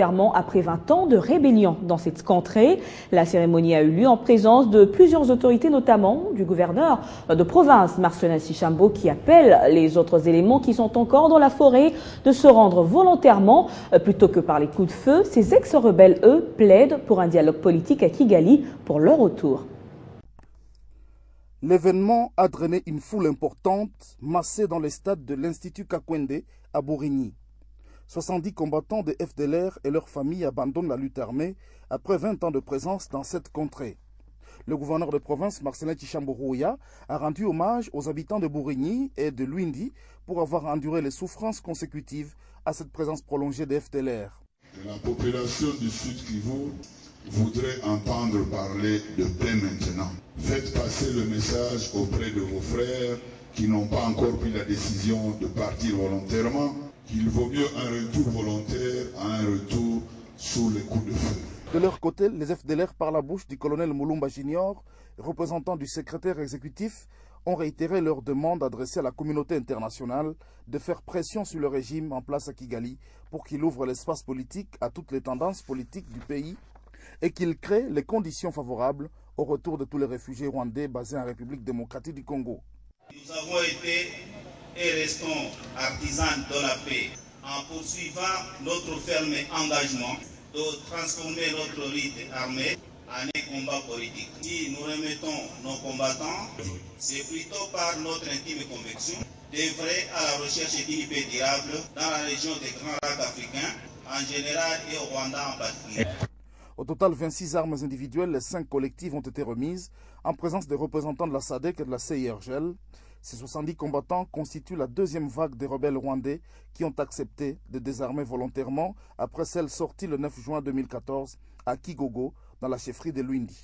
Après 20 ans de rébellion dans cette contrée. La cérémonie a eu lieu en présence de plusieurs autorités, notamment du gouverneur de province, Marcelin Sichambo, qui appelle les autres éléments qui sont encore dans la forêt de se rendre volontairement plutôt que par les coups de feu. Ces ex-rebelles, eux, plaident pour un dialogue politique à Kigali pour leur retour. L'événement a drainé une foule importante massée dans les stades de l'Institut Kakwende à Bourigny. 70 combattants de FDLR et leurs familles abandonnent la lutte armée après 20 ans de présence dans cette contrée. Le gouverneur de province, Marcelin Sichambo, a rendu hommage aux habitants de Bourigny et de Luindi pour avoir enduré les souffrances consécutives à cette présence prolongée des FDLR. La population du Sud Kivu voudrait entendre parler de paix maintenant. Faites passer le message auprès de vos frères qui n'ont pas encore pris la décision de partir volontairement, qu'il vaut mieux un retour volontaire à un retour sous les coups de feu. De leur côté, les FDLR, par la bouche du colonel Moulumba Junior, représentant du secrétaire exécutif, ont réitéré leur demande adressée à la communauté internationale de faire pression sur le régime en place à Kigali pour qu'il ouvre l'espace politique à toutes les tendances politiques du pays et qu'il crée les conditions favorables au retour de tous les réfugiés rwandais basés en République démocratique du Congo. Nous avons été et restons artisans de la paix en poursuivant notre ferme engagement de transformer notre lutte armée en un combat politique. Si nous remettons nos combattants, c'est plutôt par notre intime conviction d'œuvrer à la recherche d'une paix durable dans la région des Grands Lacs africains en général et au Rwanda en particulier. Au total, 26 armes individuelles et 5 collectives ont été remises en présence des représentants de la SADC et de la CIRGL. Ces 70 combattants constituent la deuxième vague des rebelles rwandais qui ont accepté de désarmer volontairement après celle sortie le 9 juin 2014 à Kigogo, dans la chefferie de Luindi.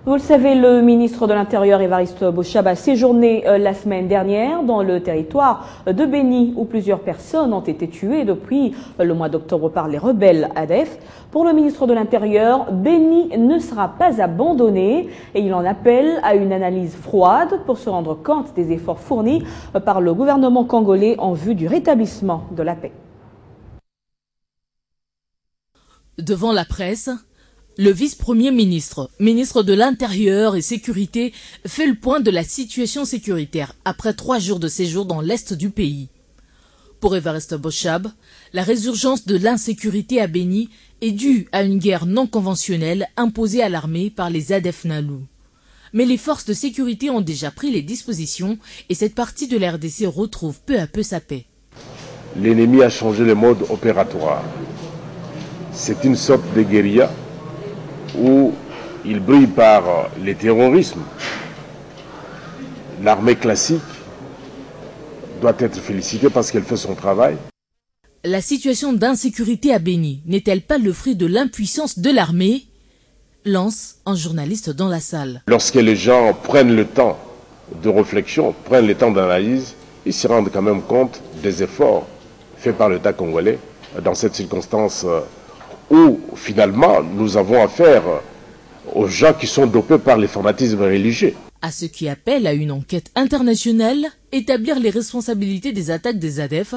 Vous le savez, le ministre de l'Intérieur, Évariste Boshab, a séjourné la semaine dernière dans le territoire de Béni, où plusieurs personnes ont été tuées depuis le mois d'octobre par les rebelles ADF. Pour le ministre de l'Intérieur, Béni ne sera pas abandonné et il en appelle à une analyse froide pour se rendre compte des efforts fournis par le gouvernement congolais en vue du rétablissement de la paix. Devant la presse, le vice-premier ministre, ministre de l'Intérieur et Sécurité, fait le point de la situation sécuritaire après 3 jours de séjour dans l'est du pays. Pour Évariste Boshab, la résurgence de l'insécurité à Béni est due à une guerre non conventionnelle imposée à l'armée par les ADF Nalu. Mais les forces de sécurité ont déjà pris les dispositions et cette partie de la RDC retrouve peu à peu sa paix. L'ennemi a changé le mode opératoire. C'est une sorte de guérilla où il brille par le terrorisme. L'armée classique doit être félicitée parce qu'elle fait son travail. La situation d'insécurité à Béni n'est-elle pas le fruit de l'impuissance de l'armée? Lance un journaliste dans la salle. Lorsque les gens prennent le temps de réflexion, prennent le temps d'analyse, ils se rendent quand même compte des efforts faits par l'État congolais dans cette circonstance où finalement nous avons affaire aux gens qui sont dopés par les fanatismes religieux. À ce qui appelle à une enquête internationale, établir les responsabilités des attaques des ADF,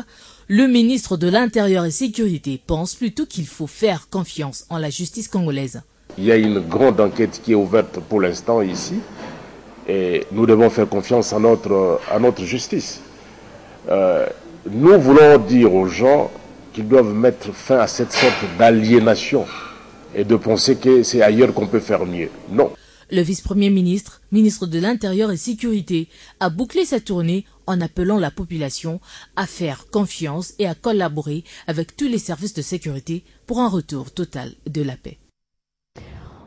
le ministre de l'Intérieur et Sécurité pense plutôt qu'il faut faire confiance en la justice congolaise. Il y a une grande enquête qui est ouverte pour l'instant ici et nous devons faire confiance à notre justice. Nous voulons dire aux gens qu'ils doivent mettre fin à cette sorte d'aliénation et de penser que c'est ailleurs qu'on peut faire mieux. Non. Le vice-premier ministre, ministre de l'Intérieur et Sécurité, a bouclé sa tournée en appelant la population à faire confiance et à collaborer avec tous les services de sécurité pour un retour total de la paix.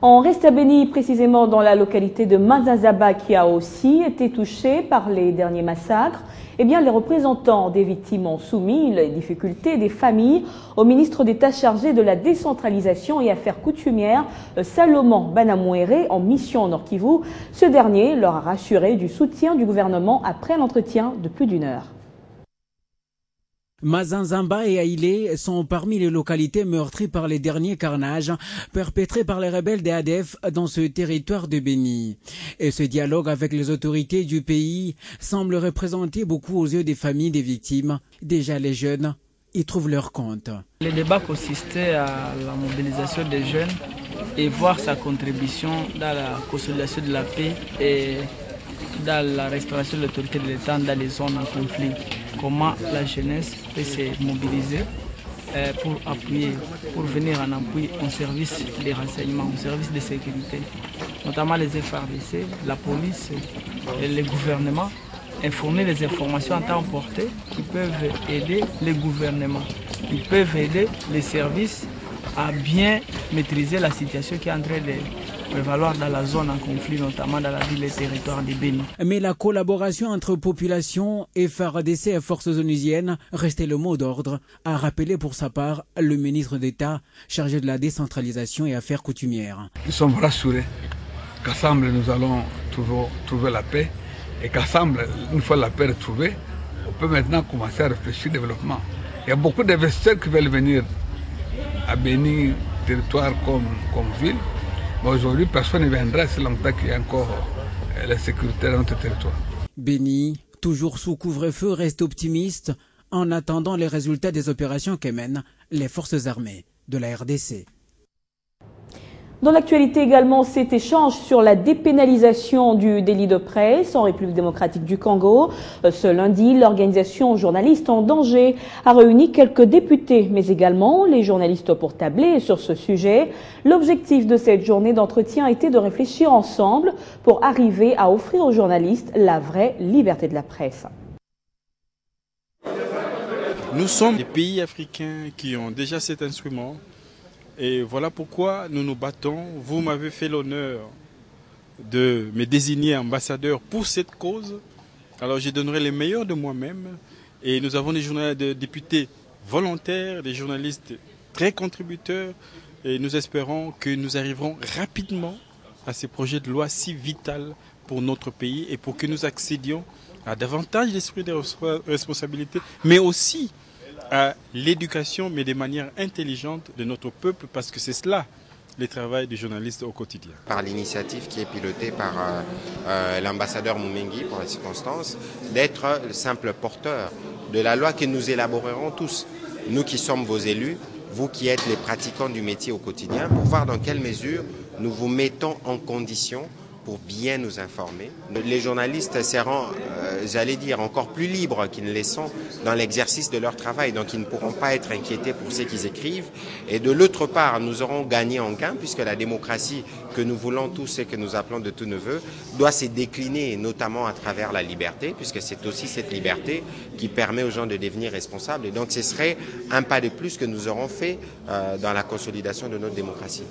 On reste à Béni, précisément dans la localité de Mazazaba, qui a aussi été touchée par les derniers massacres. Eh bien, les représentants des victimes ont soumis les difficultés des familles au ministre d'État chargé de la décentralisation et affaires coutumières, Salomon Banamouéré, en mission au Nord Kivu. Ce dernier leur a rassuré du soutien du gouvernement après l'entretien de plus d'1 heure. Mazanzamba et Aïlé sont parmi les localités meurtries par les derniers carnages perpétrés par les rebelles des ADF dans ce territoire de Béni. Et ce dialogue avec les autorités du pays semble représenter beaucoup aux yeux des familles des victimes, déjà les jeunes y trouvent leur compte. Le débat consistait à la mobilisation des jeunes et voir sa contribution dans la consolidation de la paix et dans la restauration de l'autorité de l'État dans les zones en conflit. Comment la jeunesse peut se mobiliser pour appuyer, pour venir en appui au service des renseignements, au service de sécurité, notamment les FARDC, la police et le gouvernement, informer les informations en temps porté qui peuvent aider les gouvernements, qui peuvent aider les services à bien maîtriser la situation qui est en train de prévaloir dans la zone en conflit, notamment dans la ville et territoire de Béni. Mais la collaboration entre population et FARDC et forces onusiennes restait le mot d'ordre, a rappelé pour sa part le ministre d'État chargé de la décentralisation et affaires coutumières. Nous sommes rassurés qu'ensemble nous allons trouver la paix et qu'ensemble, une fois la paix retrouvée, on peut maintenant commencer à réfléchir au développement. Il y a beaucoup d'investisseurs qui veulent venir à Béni, territoire comme ville. Mais aujourd'hui, personne ne viendra si longtemps qu'il y a encore la sécurité dans notre territoire. Béni, toujours sous couvre-feu, reste optimiste en attendant les résultats des opérations que mènent les forces armées de la RDC. Dans l'actualité également, cet échange sur la dépénalisation du délit de presse en République démocratique du Congo. Ce lundi, l'organisation Journalistes en danger a réuni quelques députés, mais également les journalistes pour tabler sur ce sujet. L'objectif de cette journée d'entretien était de réfléchir ensemble pour arriver à offrir aux journalistes la vraie liberté de la presse. Nous sommes des pays africains qui ont déjà cet instrument. Et voilà pourquoi nous nous battons. Vous m'avez fait l'honneur de me désigner ambassadeur pour cette cause. Alors je donnerai les meilleurs de moi-même. Et nous avons des députés volontaires, des journalistes très contributeurs. Et nous espérons que nous arriverons rapidement à ces projets de loi si vitaux pour notre pays et pour que nous accédions à davantage d'esprit de responsabilité, mais aussi à l'éducation, mais de manière intelligente de notre peuple, parce que c'est cela le travail du journaliste au quotidien. Par l'initiative qui est pilotée par l'ambassadeur Moumengi pour la circonstance, d'être le simple porteur de la loi que nous élaborerons tous, nous qui sommes vos élus, vous qui êtes les pratiquants du métier au quotidien, pour voir dans quelle mesure nous vous mettons en condition pour bien nous informer. Les journalistes seront, j'allais dire, encore plus libres qu'ils ne le sont dans l'exercice de leur travail, donc ils ne pourront pas être inquiétés pour ce qu'ils écrivent. Et de l'autre part, nous aurons gagné en gain, puisque la démocratie que nous voulons tous et que nous appelons de tous nos voeux doit se décliner, notamment à travers la liberté, puisque c'est aussi cette liberté qui permet aux gens de devenir responsables. Et donc ce serait un pas de plus que nous aurons fait dans la consolidation de notre démocratie.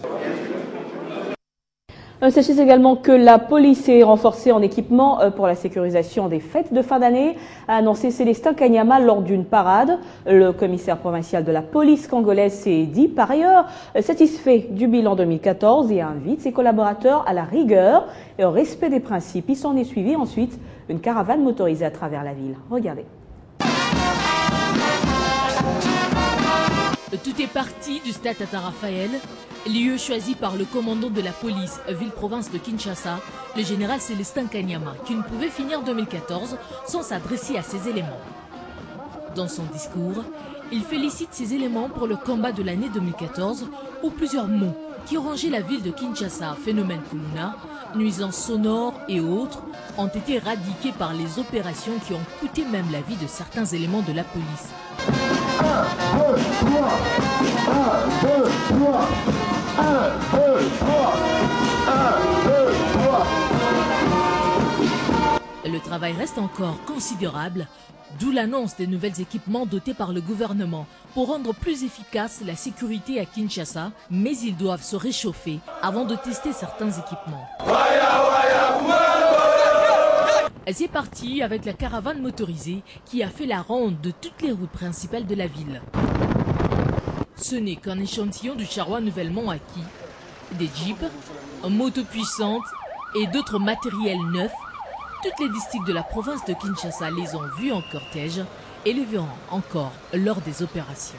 Sachez également que la police est renforcée en équipement pour la sécurisation des fêtes de fin d'année, a annoncé Célestin Kanyama lors d'une parade. Le commissaire provincial de la police congolaise s'est dit par ailleurs satisfait du bilan 2014 et invite ses collaborateurs à la rigueur et au respect des principes. Il s'en est suivi ensuite une caravane motorisée à travers la ville. Regardez. Tout est parti du stade Tata Raphaël, lieu choisi par le commandant de la police ville-province de Kinshasa, le général Célestin Kanyama, qui ne pouvait finir 2014 sans s'adresser à ces éléments. Dans son discours, il félicite ces éléments pour le combat de l'année 2014 où plusieurs mots qui rongeaient la ville de Kinshasa, phénomène Kuluna, nuisances sonores et autres, ont été éradiqués par les opérations qui ont coûté même la vie de certains éléments de la police. 1, 2, 3, 1, 2, 3, 1, 2, 3, 1, 2, 3. Le travail reste encore considérable, d'où l'annonce des nouveaux équipements dotés par le gouvernement pour rendre plus efficace la sécurité à Kinshasa, mais ils doivent se réchauffer avant de tester certains équipements. C'est parti avec la caravane motorisée qui a fait la ronde de toutes les routes principales de la ville. Ce n'est qu'un échantillon du charroi nouvellement acquis. Des jeeps, motos puissantes et d'autres matériels neufs. Toutes les districts de la province de Kinshasa les ont vus en cortège et les verront encore lors des opérations.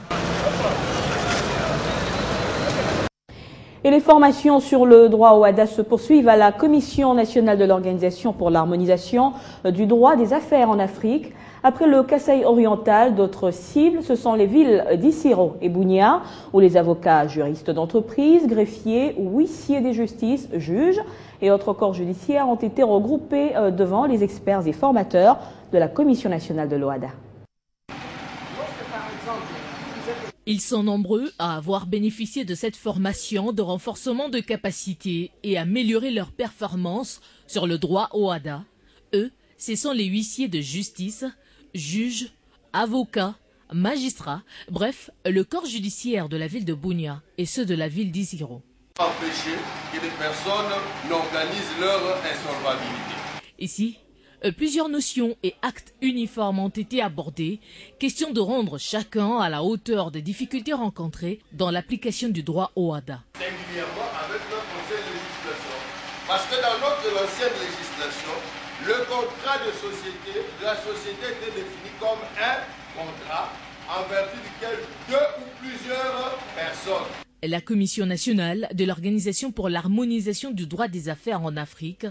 Et les formations sur le droit au ADA se poursuivent à la Commission nationale de l'Organisation pour l'harmonisation du droit des affaires en Afrique. Après le Kasaï oriental, d'autres cibles, ce sont les villes d'Issiro et Bunia, où les avocats, juristes d'entreprise, greffiers ou huissiers des justices, juges et autres corps judiciaires ont été regroupés devant les experts et formateurs de la Commission nationale de l'OADA. Ils sont nombreux à avoir bénéficié de cette formation de renforcement de capacités et améliorer leur performance sur le droit au ADA. Eux, ce sont les huissiers de justice, juges, avocats, magistrats, bref, le corps judiciaire de la ville de Bunia et ceux de la ville d'Issiro. Empêcher que les personnes n'organisent leur insolvabilité. Ici, plusieurs notions et actes uniformes ont été abordés, question de rendre chacun à la hauteur des difficultés rencontrées dans l'application du droit au ADA. Singulièrement avec notre ancienne législation. Parce que dans notre ancienne législation, le contrat de société, la société était défini comme un contrat en vertu duquel deux ou plusieurs personnes. La Commission nationale de l'Organisation pour l'harmonisation du droit des affaires en Afrique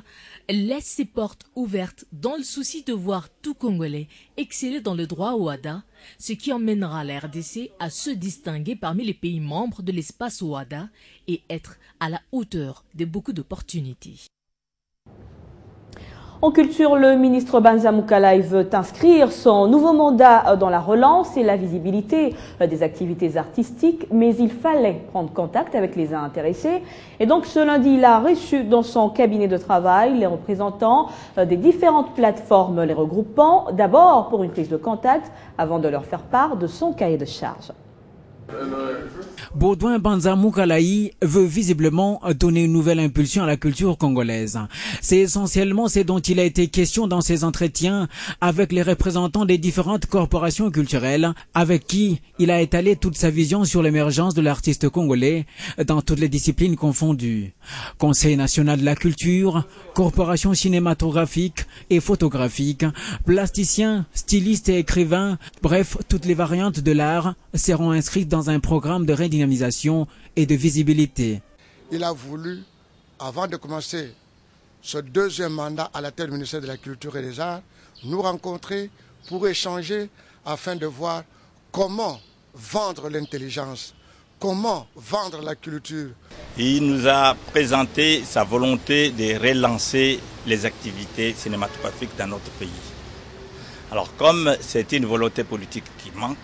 laisse ses portes ouvertes dans le souci de voir tout Congolais exceller dans le droit au ADA, ce qui emmènera la RDC à se distinguer parmi les pays membres de l'espace OADA et être à la hauteur de beaucoup d'opportunités. En culture, le ministre Banza Moukalay veut inscrire son nouveau mandat dans la relance et la visibilité des activités artistiques, mais il fallait prendre contact avec les intéressés. Et donc ce lundi, il a reçu dans son cabinet de travail les représentants des différentes plateformes les regroupant, d'abord pour une prise de contact avant de leur faire part de son cahier de charges. Baudouin Banza Moukalay veut visiblement donner une nouvelle impulsion à la culture congolaise. C'est essentiellement ce dont il a été question dans ses entretiens avec les représentants des différentes corporations culturelles avec qui il a étalé toute sa vision sur l'émergence de l'artiste congolais dans toutes les disciplines confondues. Conseil national de la culture, corporations cinématographiques et photographiques, plasticiens, stylistes et écrivains, bref, toutes les variantes de l'art seront inscrites dans un programme de redynamisation et de visibilité. Il a voulu, avant de commencer ce deuxième mandat à la tête du ministère de la Culture et des Arts, nous rencontrer pour échanger afin de voir comment vendre l'intelligence, comment vendre la culture. Il nous a présenté sa volonté de relancer les activités cinématographiques dans notre pays. Alors comme c'est une volonté politique qui manque,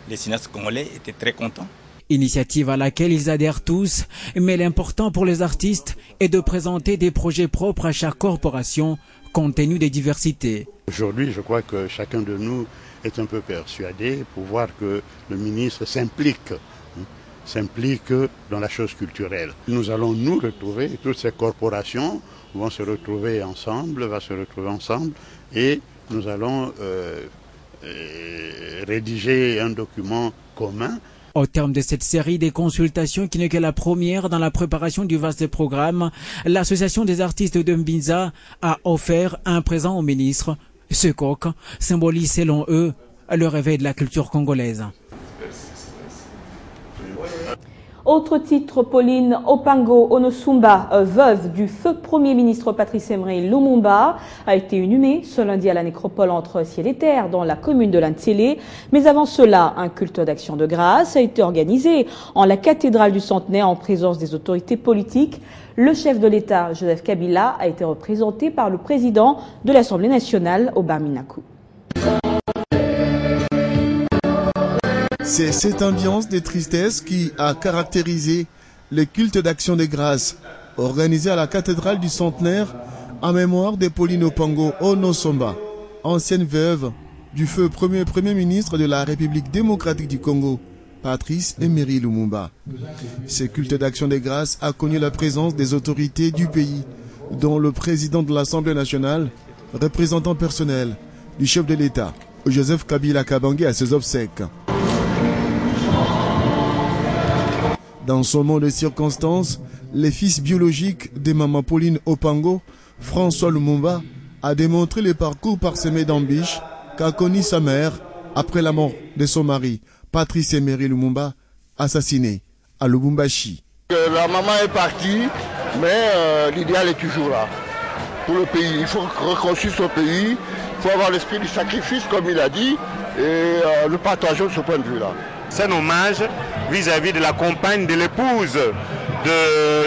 les cinéastes congolais étaient très contents. Initiative à laquelle ils adhèrent tous, mais l'important pour les artistes est de présenter des projets propres à chaque corporation, compte tenu des diversités. Aujourd'hui, je crois que chacun de nous est un peu persuadé pour voir que le ministre s'implique dans la chose culturelle. Nous allons nous retrouver, toutes ces corporations vont se retrouver ensemble, et nous allons rédiger un document commun. Au terme de cette série des consultations qui n'est que la première dans la préparation du vaste programme, l'Association des artistes de Mbinza a offert un présent au ministre. Ce coq symbolise selon eux le réveil de la culture congolaise. Autre titre, Pauline Opango Onosumba, veuve du feu Premier ministre Patrice Emery Lumumba, a été inhumée ce lundi à la nécropole entre ciel et terre dans la commune de Lantsele. Mais avant cela, un culte d'action de grâce a été organisé en la cathédrale du Centenaire en présence des autorités politiques. Le chef de l'État, Joseph Kabila, a été représenté par le président de l'Assemblée nationale, Oba Minaku. C'est cette ambiance de tristesse qui a caractérisé le culte d'action de grâce organisé à la cathédrale du Centenaire en mémoire de Pauline Opango Onosumba, ancienne veuve du feu premier ministre de la République démocratique du Congo, Patrice Emery Lumumba. Ce culte d'action de grâce a connu la présence des autorités du pays, dont le président de l'Assemblée nationale, représentant personnel du chef de l'État, Joseph Kabila Kabange, à ses obsèques. Dans son nom de circonstances, le fils biologique de maman Pauline Opango, François Lumumba, a démontré le parcours parsemé d'embûches qu'a connu sa mère après la mort de son mari, Patrice Emery Lumumba, assassiné à Lubumbashi La maman est partie, mais l'idéal est toujours là. Pour le pays, il faut reconstruire son pays, il faut avoir l'esprit du sacrifice, comme il a dit, et nous partageons ce point de vue-là. C'est un hommage vis-à-vis de la compagne, de l'épouse de